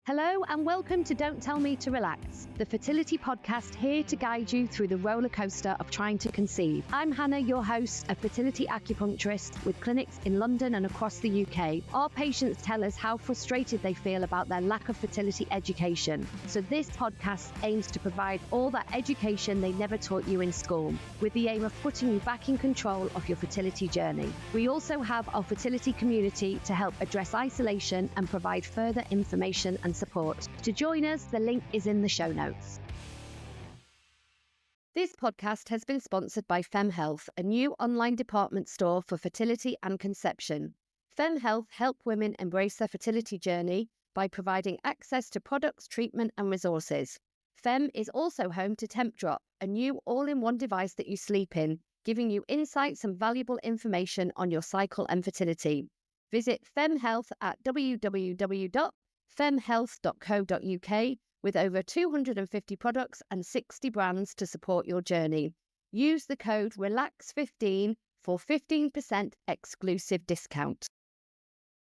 Hello and welcome to Don't Tell Me to Relax, the fertility podcast here to guide you through the roller coaster of trying to conceive. I'm Hannah, your host, a fertility acupuncturist with clinics in London and across the UK. Our patients tell us how frustrated they feel about their lack of fertility education. So this podcast aims to provide all that education they never taught you in school, with the aim of putting you back in control of your fertility journey. We also have our fertility community to help address isolation and provide further information and support. To join us, the link is in the show notes. This podcast has been sponsored by FemHealth, a new online department store for fertility and conception. FemHealth help women embrace their fertility journey by providing access to products, treatment and resources. Fem is also home to Temp Drop, a new all-in-one device that you sleep in, giving you insights and valuable information on your cycle and fertility. Visit FemHealth at www.femhealth.co.uk with over 250 products and 60 brands to support your journey. Use the code RELAX15 for 15% exclusive discount.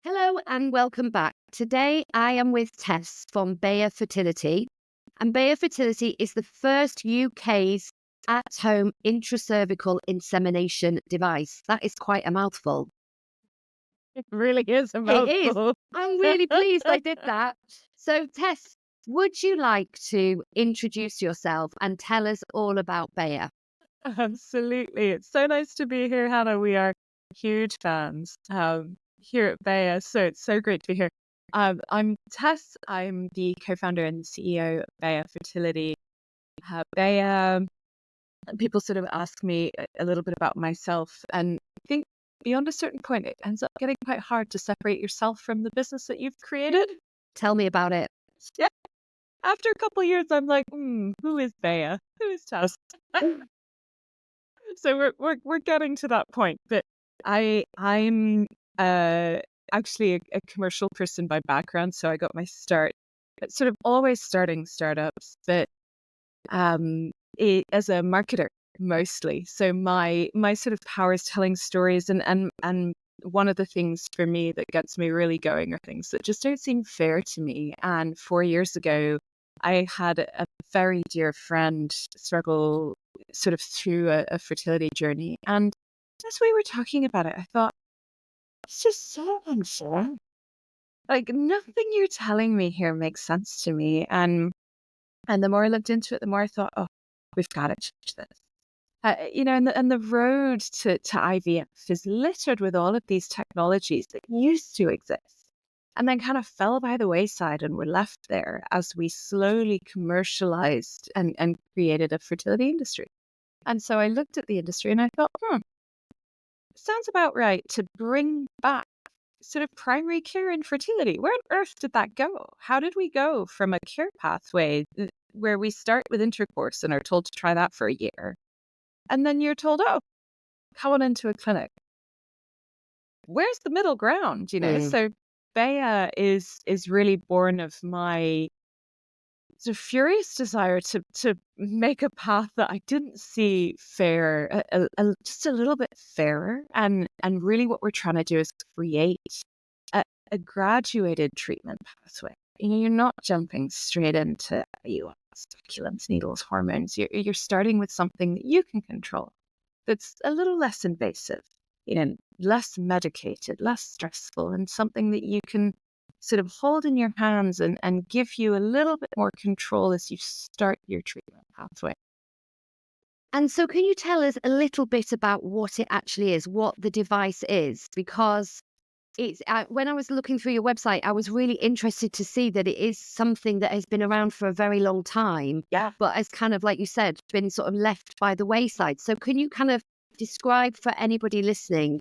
Hello and welcome back. Today I am with Tess from Bayer Fertility. And Bayer Fertility is the first UK's at-home intracervical insemination device. That is quite a mouthful. It really is a mouthful. It is. I'm really pleased I did that. So, Tess, would you like to introduce yourself and tell us all about Bayer? Absolutely. It's so nice to be here, Hannah. We are huge fans here at Bayer, so it's so great to be here. I'm Tess. I'm the co-founder and CEO of Bayer Fertility. Bayer, people sort of ask me a little bit about myself, and I think beyond a certain point, it ends up getting quite hard to separate yourself from the business that you've created. Tell me about it. Yeah. After a couple of years, I'm like, who is Bayer? Who is Tess? So we're getting to that point. But I'm actually a commercial person by background, so I got my start sort of always starting startups, but as a marketer mostly. So my sort of power is telling stories, and one of the things for me that gets me really going are things that just don't seem fair to me. And 4 years ago, I had a very dear friend struggle sort of through a fertility journey. And as we were talking about it, I thought, it's just so unfair. Like, nothing you're telling me here makes sense to me. And the more I looked into it, the more I thought, oh, we've got to change this. And the road to IVF is littered with all of these technologies that used to exist and then kind of fell by the wayside and were left there as we slowly commercialized and created a fertility industry. And so I looked at the industry and I thought, sounds about right to bring back sort of primary care in fertility. Where on earth did that go? How did we go from a care pathway where we start with intercourse and are told to try that for a year? And then you're told, oh, come on into a clinic. Where's the middle ground? So Bayer is really born of my sort of furious desire to make a path that I didn't see fair, just a little bit fairer. And really what we're trying to do is create a graduated treatment pathway. You're not jumping straight into IUI, speculums, needles, hormones. You're starting with something that you can control, that's a little less invasive, less medicated, less stressful, and something that you can sort of hold in your hands and give you a little bit more control as you start your treatment pathway. And so can you tell us a little bit about what it actually is, what the device is? Because it's when I was looking through your website, I was really interested to see that it is something that has been around for a very long time, but has kind of, like you said, been sort of left by the wayside. So can you kind of describe for anybody listening?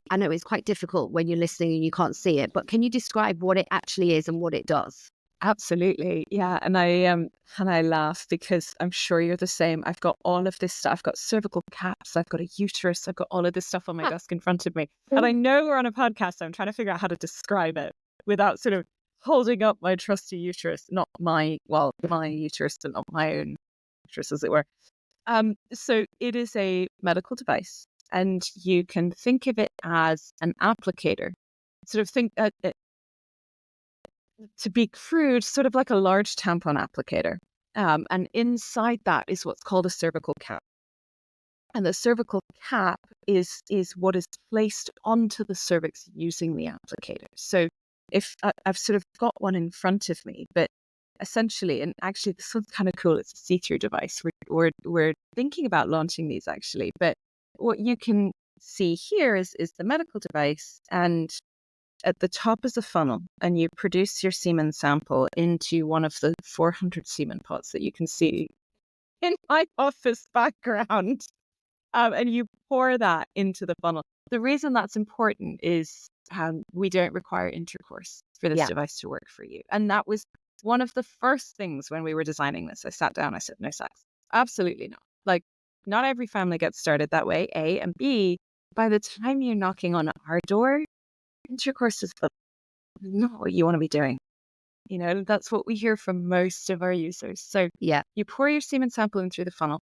I know it's quite difficult when you're listening and you can't see it, but can you describe what it actually is and what it does? Absolutely. Yeah. And I laugh because I'm sure you're the same. I've got all of this stuff. I've got cervical caps. I've got a uterus. I've got all of this stuff on my desk in front of me. And I know we're on a podcast, so I'm trying to figure out how to describe it without sort of holding up my trusty uterus, not my uterus and not my own uterus, as it were. So it is a medical device, and you can think of it as an applicator. Sort of think to be crude, sort of like a large tampon applicator. And inside that is what's called a cervical cap. And the cervical cap is what is placed onto the cervix using the applicator. So if I've sort of got one in front of me, but essentially, and actually this one's kind of cool, it's a see-through device. We're thinking about launching these actually, but what you can see here is the medical device, and at the top is a funnel, and you produce your semen sample into one of the 400 semen pots that you can see in my office background. And you pour that into the funnel. The reason that's important is we don't require intercourse for this device to work for you. And that was one of the first things when we were designing this. I sat down, I said, no sex. Absolutely not. Like, not every family gets started that way, A. And B, by the time you're knocking on our door, intercourse is not what you want to be doing. You know, that's what we hear from most of our users. So you pour your semen sample in through the funnel.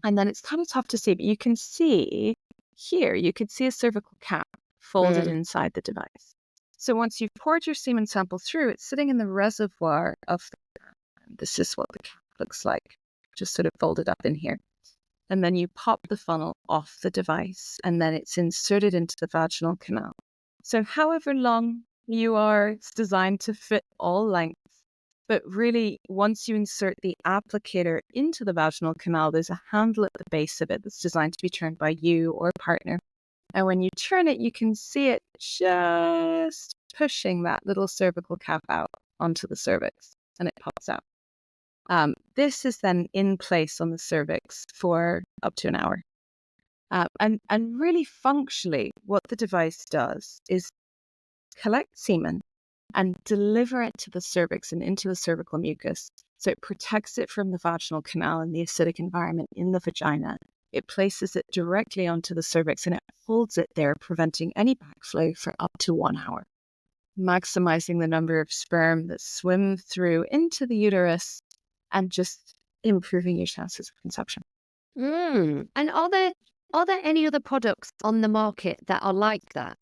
And then it's kind of tough to see, but you can see here, you could see a cervical cap folded inside the device. So once you've poured your semen sample through, it's sitting in the reservoir of the cap. This is what the cap looks like, just sort of folded up in here. And then you pop the funnel off the device, and then it's inserted into the vaginal canal. So however long you are, it's designed to fit all lengths. But really, once you insert the applicator into the vaginal canal, there's a handle at the base of it that's designed to be turned by you or a partner. And when you turn it, you can see it just pushing that little cervical cap out onto the cervix, and it pops out. This is then in place on the cervix for up to an hour. And really functionally, what the device does is collect semen and deliver it to the cervix and into the cervical mucus. So it protects it from the vaginal canal and the acidic environment in the vagina. It places it directly onto the cervix and it holds it there, preventing any backflow for up to 1 hour, maximizing the number of sperm that swim through into the uterus and just improving your chances of conception. And are there any other products on the market that are like that?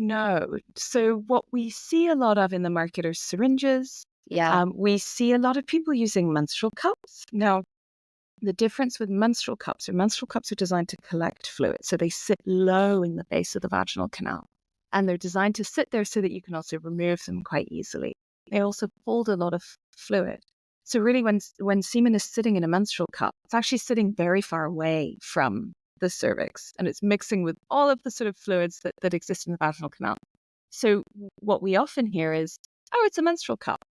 No. So what we see a lot of in the market are syringes. We see a lot of people using menstrual cups. Now, the difference with menstrual cups are designed to collect fluid. So they sit low in the base of the vaginal canal. And they're designed to sit there so that you can also remove them quite easily. They also hold a lot of fluid. So really, when semen is sitting in a menstrual cup, it's actually sitting very far away from the cervix, and it's mixing with all of the sort of fluids that exist in the vaginal canal. So what we often hear is, oh, it's a menstrual cup.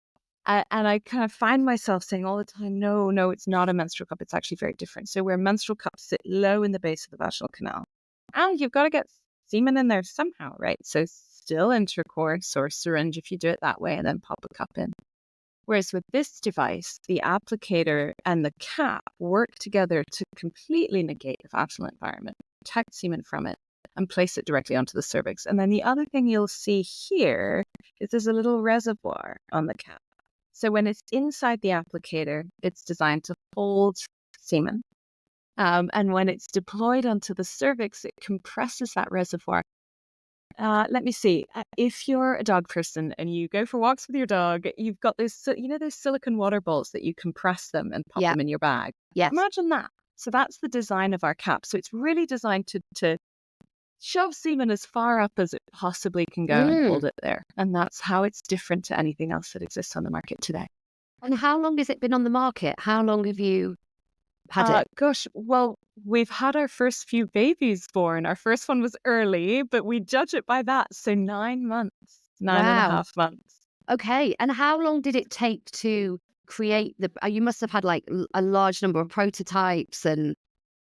And I kind of find myself saying all the time, no, it's not a menstrual cup. It's actually very different. So where menstrual cups sit low in the base of the vaginal canal, and you've got to get semen in there somehow, right? So still intercourse or syringe if you do it that way, and then pop a cup in. Whereas with this device, the applicator and the cap work together to completely negate the vaginal environment, protect semen from it, and place it directly onto the cervix. And then the other thing you'll see here is there's a little reservoir on the cap. So when it's inside the applicator, it's designed to hold semen. And when it's deployed onto the cervix, it compresses that reservoir. Let me see. If you're a dog person and you go for walks with your dog, you've got those silicone water balls that you compress them and pop them in your bag. Yes. Imagine that. So that's the design of our cap. So it's really designed to shove semen as far up as it possibly can go and hold it there. And that's how it's different to anything else that exists on the market today. And how long has it been on the market? How long have you had it? Gosh, well, we've had our first few babies born. Our first one was early, but we judge it by that. So 9 months, 9.5 months. Okay. And how long did it take to create you must have had like a large number of prototypes, and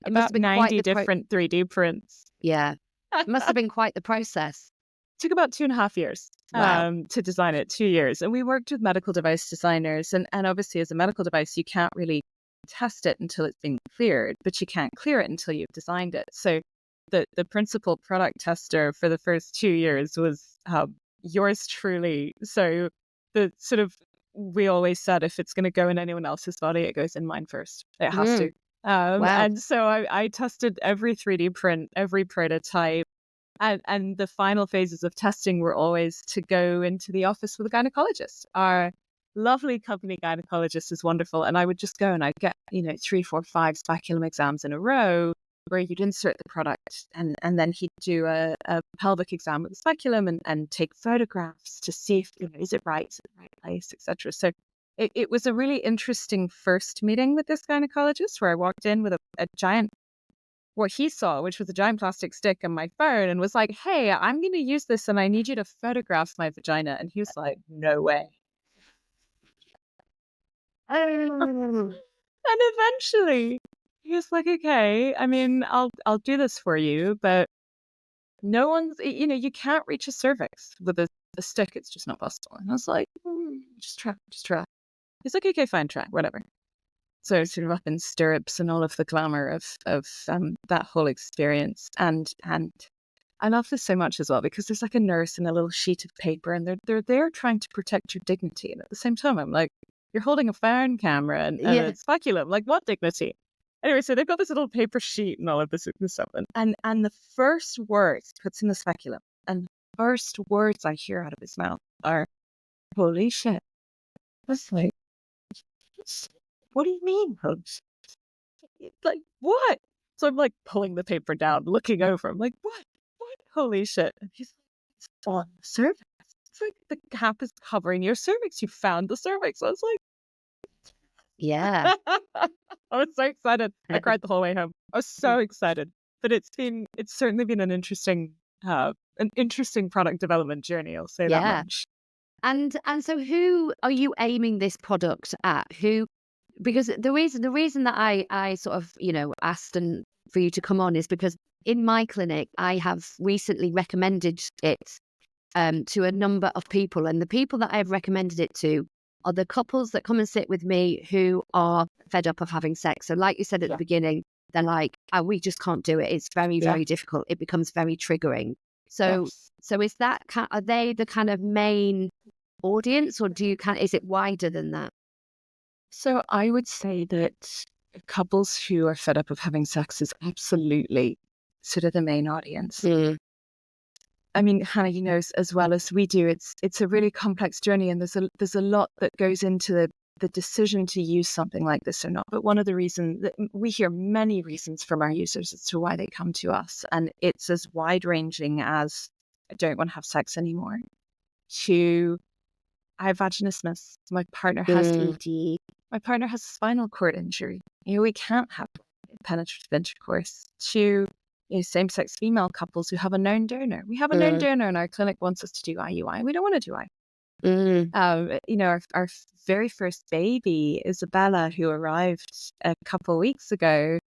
it must have been 90 different 3D prints. Yeah. It must have been quite the process. It took about 2.5 years to design it, 2 years. And we worked with medical device designers. And obviously, as a medical device, you can't really test it until it's been cleared, but you can't clear it until you've designed it. So the principal product tester for the first 2 years was yours truly. So we always said, if it's going to go in anyone else's body, it goes in mine first. It has to. And so I tested every 3D print, every prototype. And the final phases of testing were always to go into the office with a gynecologist. Our lovely company gynecologist is wonderful. And I would just go and I'd get, 3, 4, 5 speculum exams in a row where you'd insert the product and then he'd do a pelvic exam with the speculum and take photographs to see if, is it right, is it the right place, etc. So it was a really interesting first meeting with this gynecologist where I walked in with a giant, what he saw, which was a giant plastic stick and my phone, and was like, hey, I'm going to use this and I need you to photograph my vagina. And he was like, no way. And eventually he was like, okay, I mean, I'll do this for you, but no one's, you can't reach a cervix with a stick. It's just not possible. And I was like, just try. He's like, okay, fine, try, whatever. So sort of up in stirrups and all of the glamour of that whole experience. And I love this so much as well because there's like a nurse and a little sheet of paper and they're there trying to protect your dignity. And at the same time, I'm like, you're holding a phone camera and a speculum. Like, what dignity? Anyway, so they've got this little paper sheet and all of this stuff. And the first words he puts in the speculum and the first words I hear out of his mouth are, holy shit. That's like, what do you mean, holy shit? Like, what? So I'm like pulling the paper down, looking over. I'm like, what? Holy shit. And he's like, it's on the cervix. It's like the cap is covering your cervix. You found the cervix. I was like, yeah. I was so excited. I cried the whole way home. I was so excited. But it's certainly been an interesting product development journey. I'll say that much. And so who are you aiming this product at? Because the reason that I sort of, asked for you to come on is because in my clinic, I have recently recommended it to a number of people. And the people that I've recommended it to are the couples that come and sit with me who are fed up of having sex. So like you said at the beginning, they're like, we just can't do it. It's very, very difficult. It becomes very triggering. So is that, are they the kind of main audience or is it wider than that? So I would say that couples who are fed up of having sex is absolutely sort of the main audience. I mean, Hannah, as well as we do, it's a really complex journey, and there's a lot that goes into the decision to use something like this or not. But one of the reasons that we hear many reasons from our users as to why they come to us, and it's as wide ranging as I don't want to have sex anymore, to I have vaginismus, my partner has ED, my partner has a spinal cord injury. We can't have penetrative intercourse. To same-sex female couples who have a known donor. We have a known donor and our clinic wants us to do IUI. We don't want to do IUI. Our very first baby, Isabella, who arrived a couple of weeks ago,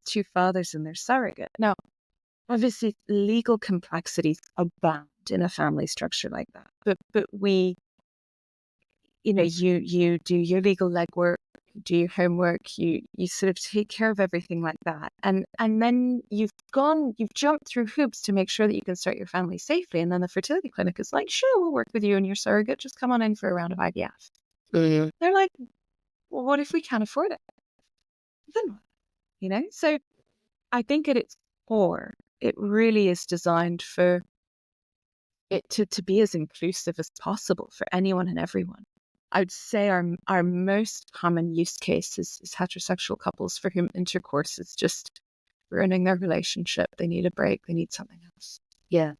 2 fathers and their surrogate. Now, obviously, legal complexities abound in a family structure like that. But we, you do your legal legwork, do your homework, you sort of take care of everything like that. And then you've jumped through hoops to make sure that you can start your family safely. And then the fertility clinic is like, sure, we'll work with you and your surrogate. Just come on in for a round of IVF. They're like, well, what if we can't afford it? Then what? So I think at its core, it really is designed for it to be as inclusive as possible for anyone and everyone. I would say our most common use case is heterosexual couples for whom intercourse is just ruining their relationship. They need a break. They need something else. Yeah.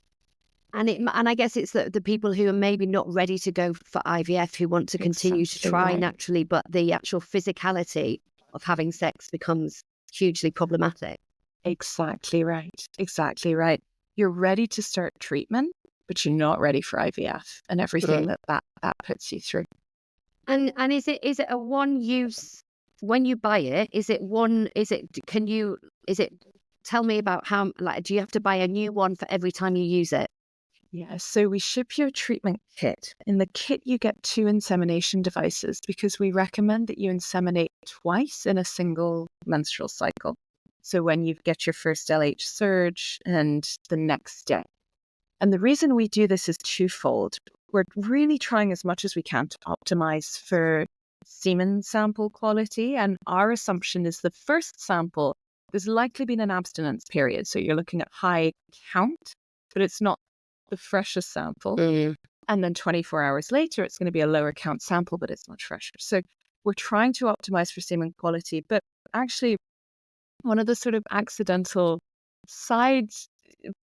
And I guess it's the people who are maybe not ready to go for IVF, who want to continue to try naturally, but the actual physicality of having sex becomes hugely problematic. Exactly right. You're ready to start treatment, but you're not ready for IVF and everything that puts you through. And is it a one use when you buy it? Tell me about how, do you have to buy a new one for every time you use it? Yeah, so we ship you a treatment kit. In the kit, you get 2 insemination devices because we recommend that you inseminate twice in a single menstrual cycle. So when you get your first LH surge and the next day. And the reason we do this is twofold. We're really trying as much as we can to optimize for semen sample quality. And our assumption is the first sample, there's likely been an abstinence period. So you're looking at high count but it's not the freshest sample. And then 24 hours later, it's going to be a lower count sample, but it's much fresher. So we're trying to optimize for semen quality. But actually, one of the sort of accidental side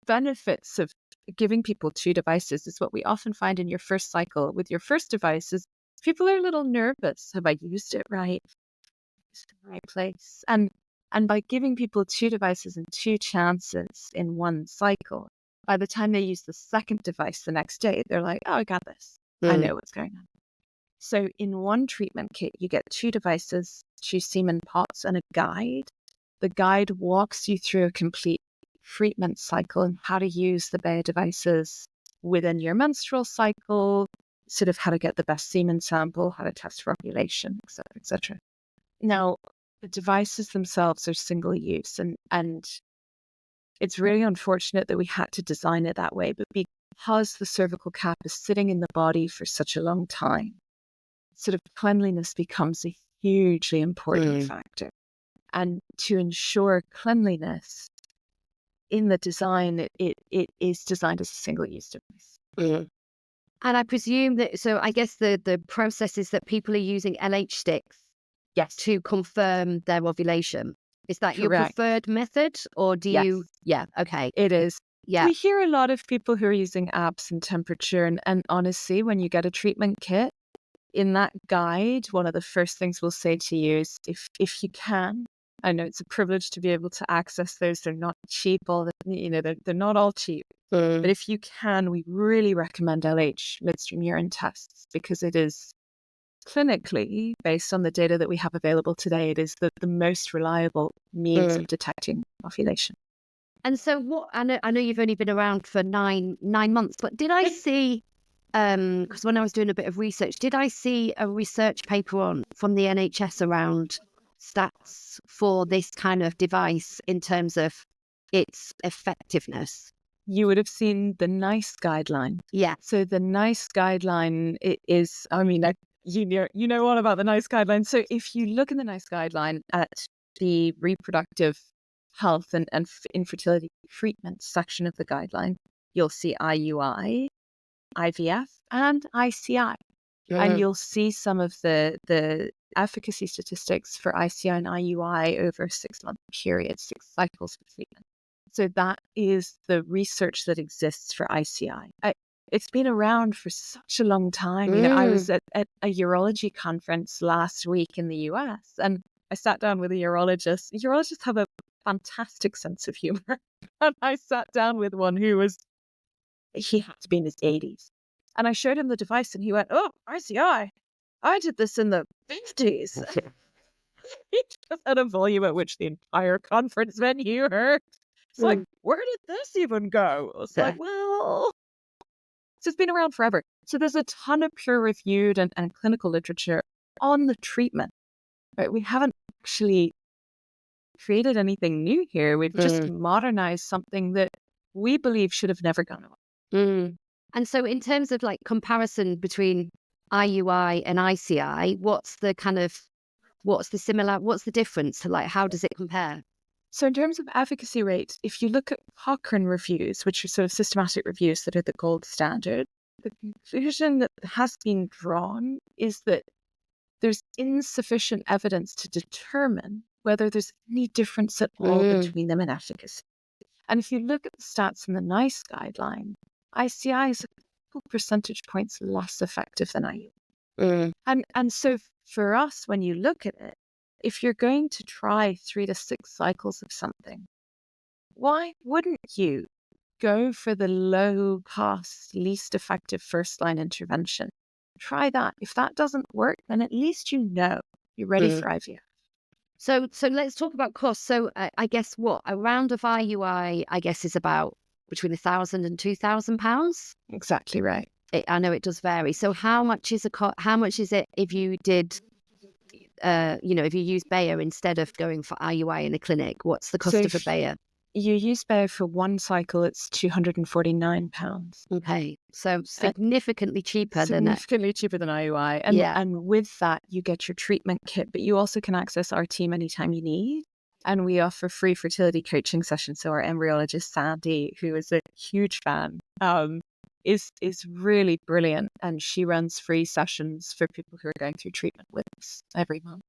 benefits of giving people 2 devices is what we often find in your first cycle with your first device is people are a little nervous. Have I used it right? Is it in the right place? And by giving people 2 devices and 2 chances in one cycle, by the time they use the second device the next day, they're like, oh, I got this. I know what's going on. So in one treatment kit, you get 2 devices, 2 semen pots, and a guide. The guide walks you through a complete treatment cycle and how to use the Bayer devices within your menstrual cycle, sort of how to get the best semen sample, how to test for ovulation, et cetera, et cetera. Now, the devices themselves are single use, and it's really unfortunate that we had to design it that way, but because the cervical cap is sitting in the body for such a long time, sort of cleanliness becomes a hugely important factor. And to ensure cleanliness in the design, it is designed as a single-use device. And I presume that, so I guess the process is that people are using LH sticks to confirm their ovulation. Is that your preferred method, or do you? Yeah, okay. It is. Yeah. We hear a lot of people who are using apps and temperature, and honestly, when you get a treatment kit, in that guide, one of the first things we'll say to you is if you can, I know it's a privilege to be able to access those. They're not cheap. They're not all cheap. But if you can, we really recommend LH midstream urine tests because it is clinically, based on the data that we have available today, it is the most reliable means of detecting ovulation. And so what, I know you've only been around for nine months, but did I see, because when I was doing a bit of research, did I see a research paper from the NHS around stats for this kind of device in terms of its effectiveness? You would have seen the NICE guideline. Yeah. So the NICE guideline is, you know all about the NICE guideline. So if you look in the NICE guideline at the reproductive health and infertility treatment section of the guideline, you'll see IUI, IVF, and ICI. And you'll see some of the efficacy statistics for ICI and IUI over a 6-month period, 6 cycles of treatment. So that is the research that exists for ICI. It's been around for such a long time. I was at a urology conference last week in the US, and I sat down with a urologist. Urologists have a fantastic sense of humor. And I sat down with one he had to be in his 80s. And I showed him the device and he went, oh, ICI. I did this in the 50s. He just had a volume at which the entire conference venue heard. It's like, where did this even go? It's like, well, so it's been around forever. So there's a ton of peer-reviewed and clinical literature on the treatment. Right? We haven't actually created anything new here. We've just modernized something that we believe should have never gone away. And so in terms of like comparison between IUI and ICI, what's the difference? Like, how does it compare? So in terms of efficacy rates, if you look at Cochrane reviews, which are sort of systematic reviews that are the gold standard, the conclusion that has been drawn is that there's insufficient evidence to determine whether there's any difference at all between them in efficacy. And if you look at the stats in the NICE guideline, ICI is a couple percentage points less effective than IUI. And so for us, when you look at it, if you're going to try 3 to 6 cycles of something, why wouldn't you go for the low cost, least effective first line intervention? Try that. If that doesn't work, then at least you're ready for IVF. So let's talk about cost. So I guess a round of IUI, I guess, is about between £1,000 and £2,000. Exactly right. I know it does vary. So how much is it if you did, if you use Bayer instead of going for IUI in a clinic? What's the cost of a Bayer? You use Bayer for one cycle, it's £249. Okay, so significantly cheaper than IUI. And with that, you get your treatment kit, but you also can access our team anytime you need. and we offer free fertility coaching sessions. So our embryologist, Sandy, who is a huge fan, is really brilliant. And she runs free sessions for people who are going through treatment with us every month.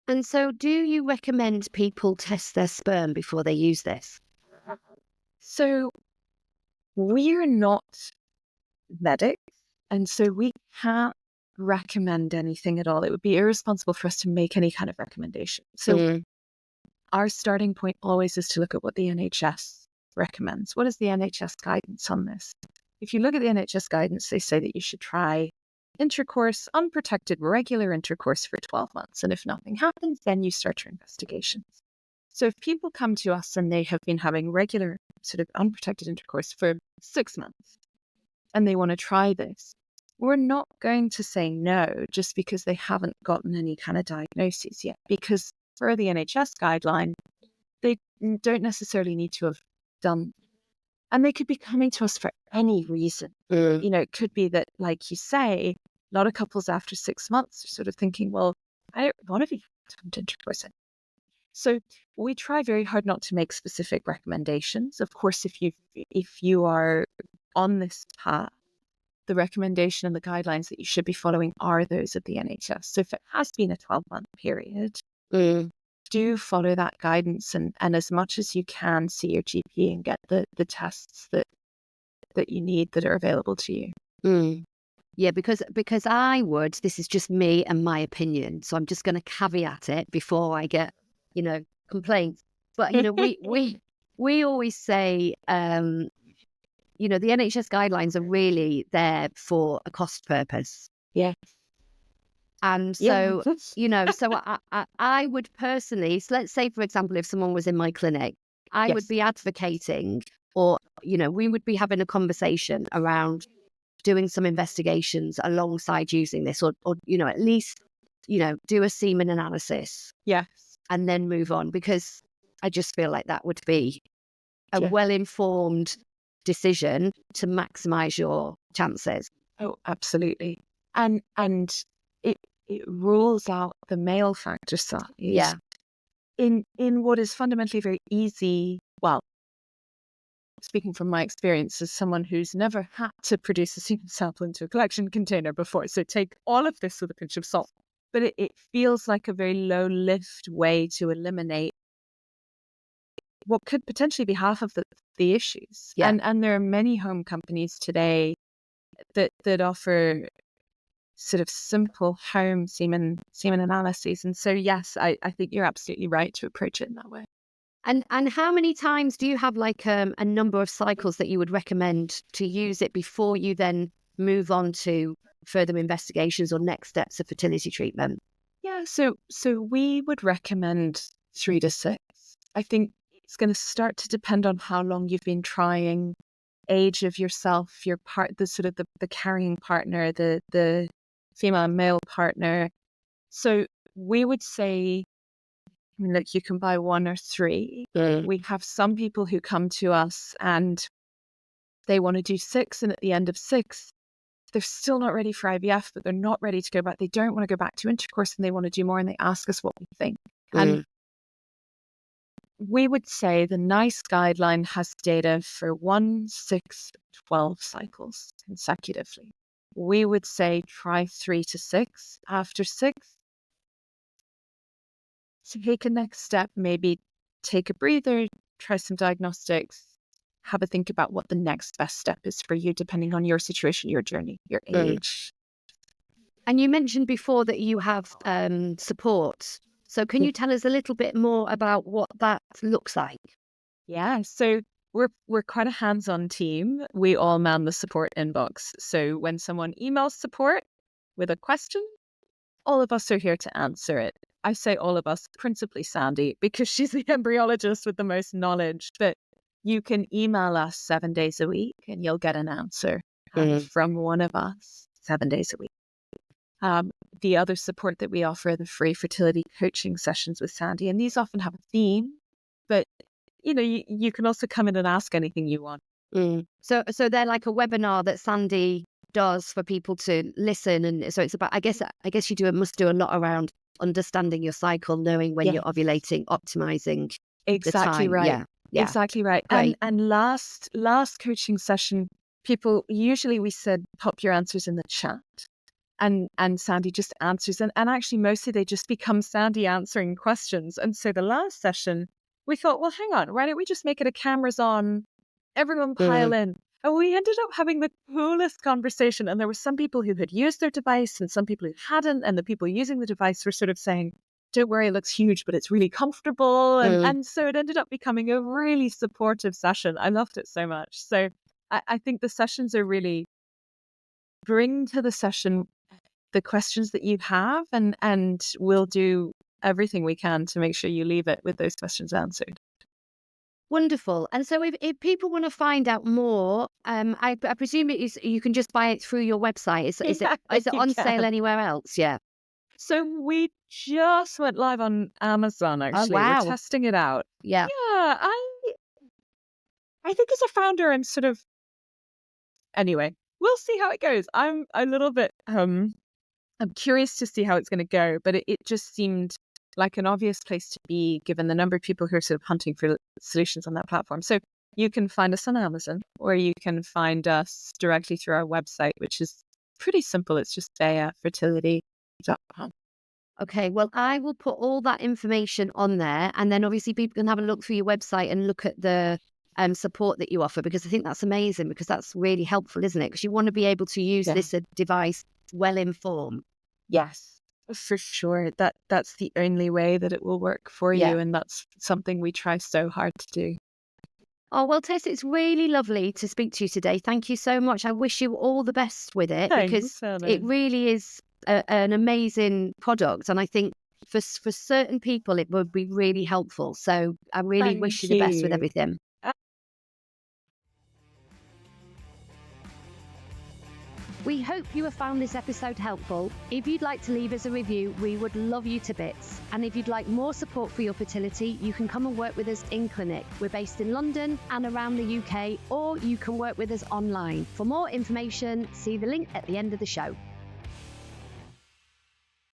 And so do you recommend people test their sperm before they use this? So we're not medics, and so we can't recommend anything at all. It would be irresponsible for us to make any kind of recommendation. So our starting point always is to look at what the NHS recommends. What is the NHS guidance on this? If you look at the NHS guidance, they say that you should try intercourse, unprotected, regular intercourse for 12 months. And if nothing happens, then you start your investigations. So if people come to us and they have been having regular sort of unprotected intercourse for 6 months and they want to try this, we're not going to say no just because they haven't gotten any kind of diagnoses yet. Because for the NHS guideline, they don't necessarily need to have done. And they could be coming to us for any reason. You know, it could be that, like you say, a lot of couples after 6 months are sort of thinking, well, I don't want to be having intercourse. So we try very hard not to make specific recommendations. Of course, if you are on this path, the recommendation and the guidelines that you should be following are those of the NHS. So if it has been a 12-month period, do follow that guidance and as much as you can see your GP and get the tests that you need that are available to you. Yeah, because I would, this is just me and my opinion, so I'm just going to caveat it before I get, complaints. But, we always say, the NHS guidelines are really there for a cost purpose. Yeah. And so, so I would personally, so let's say, for example, if someone was in my clinic, I would be advocating or, we would be having a conversation around doing some investigations alongside using this or at least, do a semen analysis. Yes. And then move on, because I just feel like that would be a well-informed decision to maximize your chances. Oh, absolutely. And it rules out the male factor side. Yeah. In what is fundamentally very easy, well, speaking from my experience as someone who's never had to produce a semen sample into a collection container before, so take all of this with a pinch of salt. But it feels like a very low lift way to eliminate what could potentially be half of the issues. Yeah. And there are many home companies today that offer sort of simple home semen analyses. And so, yes, I think you're absolutely right to approach it in that way. And how many times do you have like a number of cycles that you would recommend to use it before you then move on to further investigations or next steps of fertility treatment? Yeah, so we would recommend 3 to 6. I think it's going to start to depend on how long you've been trying, age of yourself, your the carrying partner, the female and male partner. So we would say, look, you can buy 1 or 3. We have some people who come to us and they want to do 6, and at the end of 6, they're still not ready for IVF, but they're not ready to go back. They don't want to go back to intercourse and they want to do more, and they ask us what we think. And we would say the NICE guideline has data for 1, 6, 12 cycles consecutively. We would say try 3 to 6. After 6, take a next step, maybe take a breather, try some diagnostics, have a think about what the next best step is for you, depending on your situation, your journey, your age. And you mentioned before that you have support. So can you tell us a little bit more about what that looks like? Yeah, so we're quite a hands-on team. We all man the support inbox. So when someone emails support with a question, all of us are here to answer it. I say all of us, principally Sandy, because she's the embryologist with the most knowledge. But you can email us 7 days a week and you'll get an answer from one of us 7 days a week. The other support that we offer are the free fertility coaching sessions with Sandy. And these often have a theme, but you can also come in and ask anything you want. So they're like a webinar that Sandy does for people to listen. And so it's about, I guess you must do a lot around understanding your cycle, knowing when you're ovulating, optimizing the time. Right. Yeah. Exactly right. Great. And last coaching session, people, usually we said, pop your answers in the chat. And Sandy just answers. And actually, mostly they just become Sandy answering questions. And so the last session, we thought, well, hang on, why don't we just make it a cameras on, everyone pile in. And we ended up having the coolest conversation. And there were some people who had used their device and some people who hadn't. And the people using the device were sort of saying, don't worry, it looks huge, but it's really comfortable. And so it ended up becoming a really supportive session. I loved it so much. So I think the sessions are really bring to the session the questions that you have, and we'll do everything we can to make sure you leave it with those questions answered. Wonderful. And so if people want to find out more, I presume you can just buy it through your website. Is it on sale anywhere else? Yeah. So we just went live on Amazon, actually. Oh, wow. We're testing it out. Yeah. Yeah, I think as a founder, I'm sort of... Anyway, we'll see how it goes. I'm a little bit... I'm curious to see how it's going to go, but it just seemed like an obvious place to be, given the number of people who are sort of hunting for solutions on that platform. So you can find us on Amazon, or you can find us directly through our website, which is pretty simple. It's just fertility.com. Okay, well, I will put all that information on there, and then obviously people can have a look through your website and look at the support that you offer, because I think that's amazing, because that's really helpful, isn't it? Because you want to be able to use this device well informed. Yes, for sure. That's the only way that it will work for you, and that's something we try so hard to do. Oh, well, Tess, it's really lovely to speak to you today. Thank you so much. I wish you all the best with it. Thanks, because Helen. It really is an amazing product, and I think for certain people it would be really helpful. So I really wish you the best with everything. We hope you have found this episode helpful. If you'd like to leave us a review, we would love you to bits. And if you'd like more support for your fertility, you can come and work with us in clinic. We're based in London and around the UK, or you can work with us online. For more information, see the link at the end of the show.